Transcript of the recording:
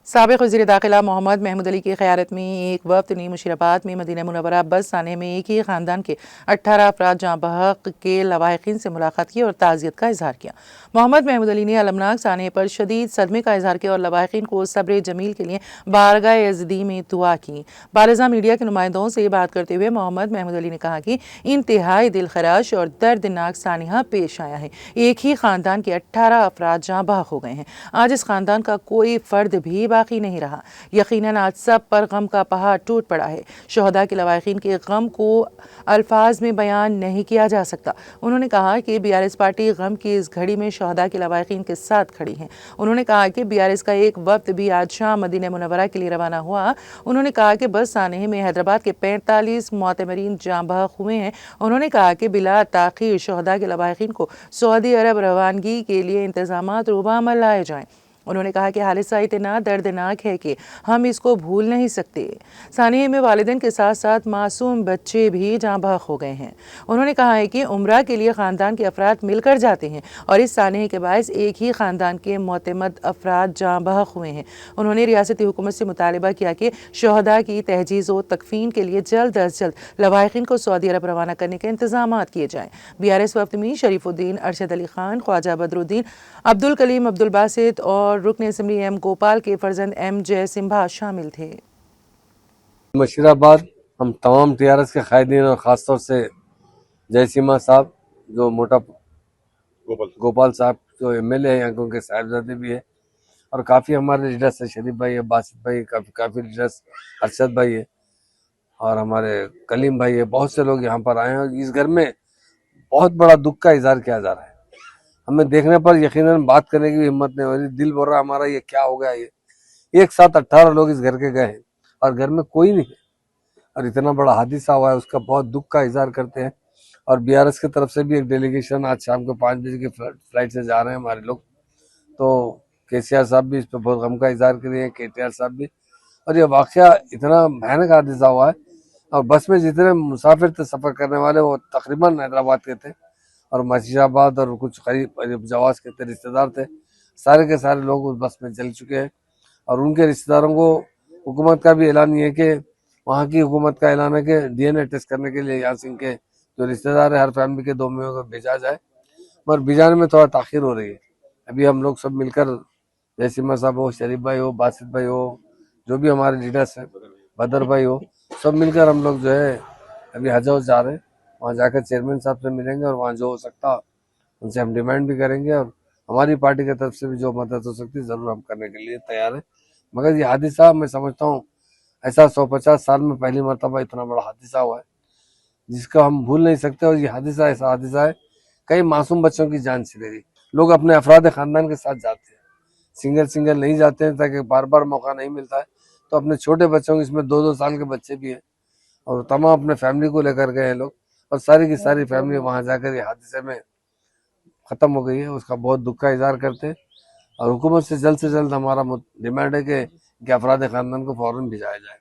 साबिक़ वज़ीर दाखिला मोहम्मद महमूद अली की क़यादत में एक वफ़द ने मुशीराबाद में मदीना मुनव्वरा बस साने में एक ही ख़ानदान के 18 अफराद जाँ बहक़ के लवाहिक़ीन से मुलाकात की और ताज़ियत का इज़हार किया। मोहम्मद महमूद अली ने अलमनाक साने पर शदीद सदमे का इज़हार किया और लवाहिक़ीन को सब्र जमील के लिए बारगाह यज़दी में दुआ की। बारज़ा मीडिया के नुमाइंदों से बात करते हुए मोहम्मद महमूद अली ने कहा कि इंतहाई दिलखराश और दर्दनाक सानिया पेश आया है। एक ही ख़ानदान के 18 अफराद जाँ बहक़ हो गए हैं। आज इस ख़ानदान का कोई फ़र्द भी बाकी नहीं रहा। यकीनन आज सब पर गम का पहाड़ टूट पड़ा है। शोहदा के लवाहिक़ीन के गम को अल्फाज में बयान नहीं किया जा सकता। उन्होंने कहा कि BRS पार्टी गम की इस घड़ी में शोहदा के लवाहिक़ीन के साथ खड़ी है। उन्होंने कहा कि BRS का एक वफ़द भी आज शाम मदीना मुनव्वरा के लिए रवाना हुआ। उन्होंने कहा कि बस सानेह में हैदराबाद के 45 मोतमरीन जाँ बहक़ हुए हैं। उन्होंने कहा कि बिला ताख़ीर शोहदा के लवाहिक़ीन को सऊदी अरब रवानगी के लिए इंतज़ामात रूबामल लाए जाएँ। उन्होंने कहा कि हादसा इतना दर्दनाक है कि हम इसको भूल नहीं सकते। सानिया में वालिदैन के साथ साथ मासूम बच्चे भी जाँ बहक़ हो गए हैं। उन्होंने कहा है कि उम्रा के लिए ख़ानदान के अफराद मिलकर जाते हैं और इस सानिया के बायस एक ही ख़ानदान के मोतमद अफराद जाँ बहक़ हुए हैं। उन्होंने रियासती हुकूमत से मुतालबा किया कि शोहदा की तहजीज़ व तकफ़ीन के लिए जल्द अज जल्द लवाहिक़ीन को सऊदी अरब रवाना करने के इंतज़ामात किए जाएँ। BRS वफ़द में शरीफुद्दीन, अरशद अली खान, ख्वाजा बदरुद्दीन, अब्दुल कलीम, अब्दुल बासित और रुकन असम्बली M गोपाल के फर्जंद M जय सिम्हा शामिल थे। मुशीराबाद हम तमाम TRS के कायदीन और ख़ासतौर से जय सिम्हा साहब जो मोटा गोपाल साहब जो MLA हैं यहाँ के, उनके साहिबजादे भी है और काफ़ी हमारे लीडर्स है, शरीफ भाई है, बासित भाई, काफ़ी लीडर्स, अरशद भाई है और हमारे कलीम भाई है। बहुत से लोग यहाँ पर आए हैं और इस घर में बहुत बड़ा दुख का इजहार किया जा रहा है। हमें देखने पर यकीनन बात करने की भी हिम्मत नहीं हो रही। दिल बोल रहा हमारा ये क्या हो गया। ये एक साथ 18 लोग इस घर के गए हैं और घर में कोई नहीं है और इतना बड़ा हादसा हुआ है, उसका बहुत दुख का इजहार करते हैं। और BRS की तरफ से भी एक डेलीगेशन आज शाम को 5 बजे की फ्लाइट से जा रहे हैं हमारे लोग। तो KCR साहब भी इस पर बहुत गम का इजहार कर रहे हैं, KTR साहब भी। और ये वाकया इतना भयानक हादसा हुआ है और बस में जितने मुसाफिर थे सफ़र करने वाले वो तकरीबन हैदराबाद के थे और मुशीराबाद और कुछ करीब जवास के रिश्तेदार थे। सारे के सारे लोग उस बस में चल चुके हैं और उनके रिश्तेदारों को हुकूमत का भी ऐलान ये है कि वहाँ की हुकूमत का ऐलान है कि DNA टेस्ट करने के लिए यासिन के जो रिश्तेदार है हर फैमिली के 2 मेंबर को भेजा जाए, मगर भेजाने में थोड़ा ताख़ीर हो रही है। अभी हम लोग सब मिलकर जय सिम्हा साहब हो, शरीफ भाई हो, बासित भाई हो, जो भी हमारे लीडर्स हैं, बदर भाई हो, सब मिलकर हम लोग जो है अभी हज हाउस जा रहे हैं। वहाँ जाकर चेयरमैन साहब से मिलेंगे और वहाँ जो हो सकता उनसे हम डिमांड भी करेंगे और हमारी पार्टी की तरफ से भी जो मदद हो सकती है ज़रूर हम करने के लिए तैयार हैं। मगर ये हादसा मैं समझता हूँ ऐसा 150 साल में पहली मरतबा इतना बड़ा हादसा हुआ है जिसका हम भूल नहीं सकते। और ये हादसा ऐसा हादसा है, कई मासूम बच्चों की जान चली गई। लोग अपने अफराद खानदान के साथ जाते हैं, सिंगल नहीं जाते हैं ताकि बार बार मौका नहीं मिलता है। तो अपने छोटे बच्चों के, इसमें 2-2 साल के बच्चे भी हैं और तमाम अपने फैमिली को लेकर गए हैं लोग और सारी की सारी फैमिली वहाँ जाकर ये हादसे में ख़त्म हो गई है। उसका बहुत दुख का इजहार करते हैं और हुकूमत से जल्द हमारा डिमांड है कि अफराद खानदान को फ़ौरन भिजाया जाए।